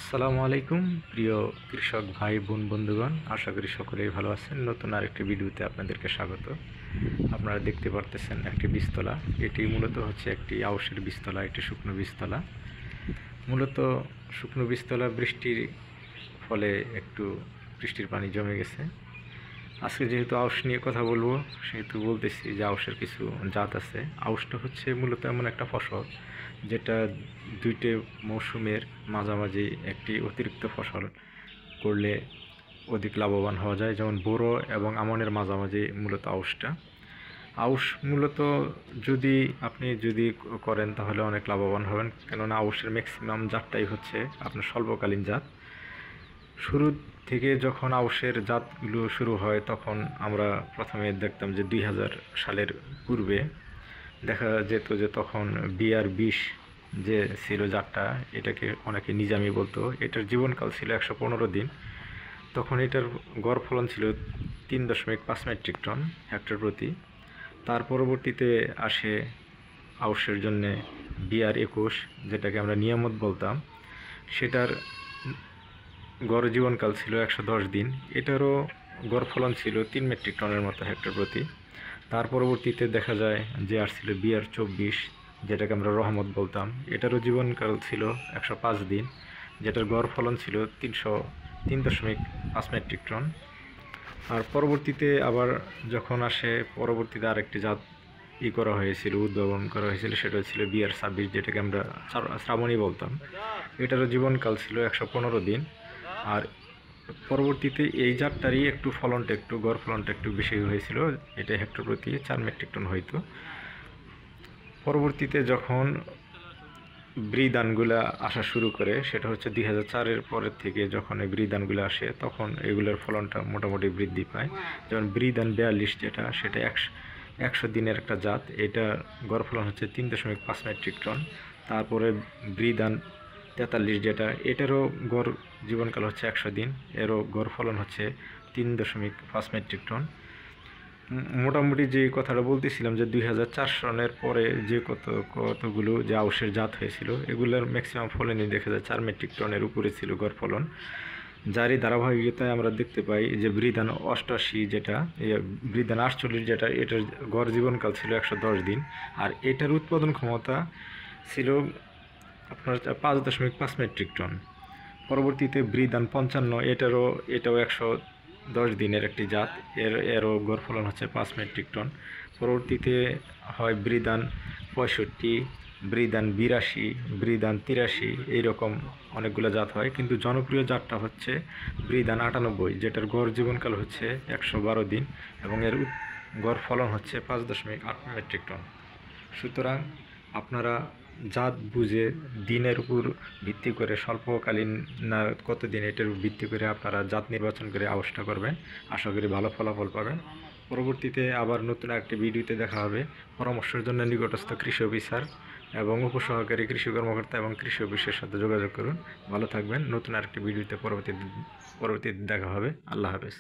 আসসালামু আলাইকুম প্রিয় কৃষক ভাই বোন বন্ধুগণ, আশা করি সকলেই ভালো আছেন। নতুন আরেকটি ভিডিওতে আপনাদেরকে স্বাগত। আপনারা দেখতে পারতেছেন একটি বীজতলা। এটি মূলত হচ্ছে একটি আউশের বীজতলা, একটি শুকনো বীজতলা। মূলত শুকনো বীজতলা বৃষ্টির ফলে একটু বৃষ্টির পানি জমে গেছে। আজকে যেহেতু আউশ নিয়ে কথা বলবো, সেহেতু বলতেছি যে আউশের কিছু জাত আছে। আউশটা হচ্ছে মূলত এমন একটা ফসল যেটা দুইটি মৌসুমের মাঝামাঝি একটি অতিরিক্ত ফসল করলে অধিক লাভবান হওয়া যায়। যেমন বোরো এবং আমনের মাঝামাঝি মূলত আউশটা। আউশ মূলত যদি করেন তাহলে অনেক লাভবান হবেন, কেননা আউশের ম্যাক্সিমাম জাতটাই হচ্ছে আপনার স্বল্পকালীন জাত। শুরু থেকে যখন আউশের জাতগুলো শুরু হয় তখন আমরা প্রথমে দেখতাম যে 2000 সালের পূর্বে দেখা যেত যে তখন BR-20 যে ছিল জাতটা, এটাকে অনেকে নিজামি বলতো। এটার জীবনকাল ছিল 115 দিন। তখন এটার গড় ফলন ছিল 3.5 মেট্রিক টন হেক্টর প্রতি। তার পরবর্তীতে আসে আউশের জন্যে BR-21, যেটাকে আমরা নিয়ামত বলতাম। সেটার গড় জীবনকাল ছিল 110 দিন। এটারও গড় ফলন ছিল 3 মেট্রিক টনের মতো হেক্টর প্রতি। তার পরবর্তীতে দেখা যায় যে আসছিল BR-24, যেটাকে আমরা রহমত বলতাম। এটারও জীবনকাল ছিল 105 দিন, যেটার গড় ফলন ছিল 3.5 মেট্রিক টন। আর পরবর্তীতে আবার যখন আসে, পরবর্তীতে আরেকটি জাত করা হয়েছিল, উদ্ভাবন করা হয়েছিল, সেটা ছিল BR-26, যেটাকে আমরা শ্রাবণী বলতাম। এটারও জীবনকাল ছিল 115 দিন। আর পরবর্তীতে এই জাতটারই গড় ফলনটা একটু বেশি হয়েছিল। এটা হেক্টর প্রতি 4 মেট্রিক টন হইতো। পরবর্তীতে যখন ব্রি ধানগুলা আসা শুরু করে, সেটা হচ্ছে 2004-এর পরের থেকে যখন এই ব্রি ধানগুলো আসে, তখন এগুলোর ফলনটা মোটামুটি বৃদ্ধি পায়। যেমন ব্রি ধান 42, সেটা 100 দিনের একটা জাত। এটা গড় ফলন হচ্ছে 3.5 মেট্রিক টন। তারপরে ব্রি ধান 43, এটারও গড় জীবনকাল হচ্ছে 100 দিন। এরও গড় ফলন হচ্ছে 3.5 মেট্রিক টন। মোটামুটি যে কথাটা বলতেছিলাম যে 2004 সনের পরে যে কতগুলো যে আউশের জাত হয়েছিল, এগুলোর ম্যাক্সিমাম ফলনই দেখা যায় 4 মেট্রিক টনের উপরে ছিল গড় ফলন। যারই ধারাবাহিকতায় আমরা দেখতে পাই যে বৃধান 88, বৃধান 48, এটার গড় জীবনকাল ছিল 110 দিন। আর এটার উৎপাদন ক্ষমতা ছিল আপনার 5.5 মেট্রিক টন। পরবর্তীতে বৃধান 55, এটাও 110 দিনের একটি জাত। এরও গড় ফলন হচ্ছে 5 মেট্রিক টন। পরবর্তীতে হয় বৃধান 65, বৃধান 82, বৃধান 83, এইরকম অনেকগুলো জাত হয়। কিন্তু জনপ্রিয় জাতটা হচ্ছে বৃধান 98, যেটার গড় জীবনকাল হচ্ছে 112 দিন এবং এর গড় ফলন হচ্ছে 5.8 মেট্রিক টন। সুতরাং আপনারা জাত বুঝে দিনের উপর ভিত্তি করে, স্বল্পকালীন না কতদিন, এটার ভিত্তি করে আপনারা জাত নির্বাচন করে আউশটা করবেন। আশা করি ভালো ফলাফল পাবেন। পরবর্তীতে আবার নতুন একটি ভিডিওতে দেখা হবে। পরামর্শের জন্য নিকটস্থ কৃষি অফিসার এবং উপসহকারী কৃষি কর্মকর্তা এবং কৃষি অফিসের সাথে যোগাযোগ করুন। ভালো থাকবেন। নতুন আরেকটি ভিডিওতে পরবর্তীতে দেখা হবে। আল্লাহ হাফেজ।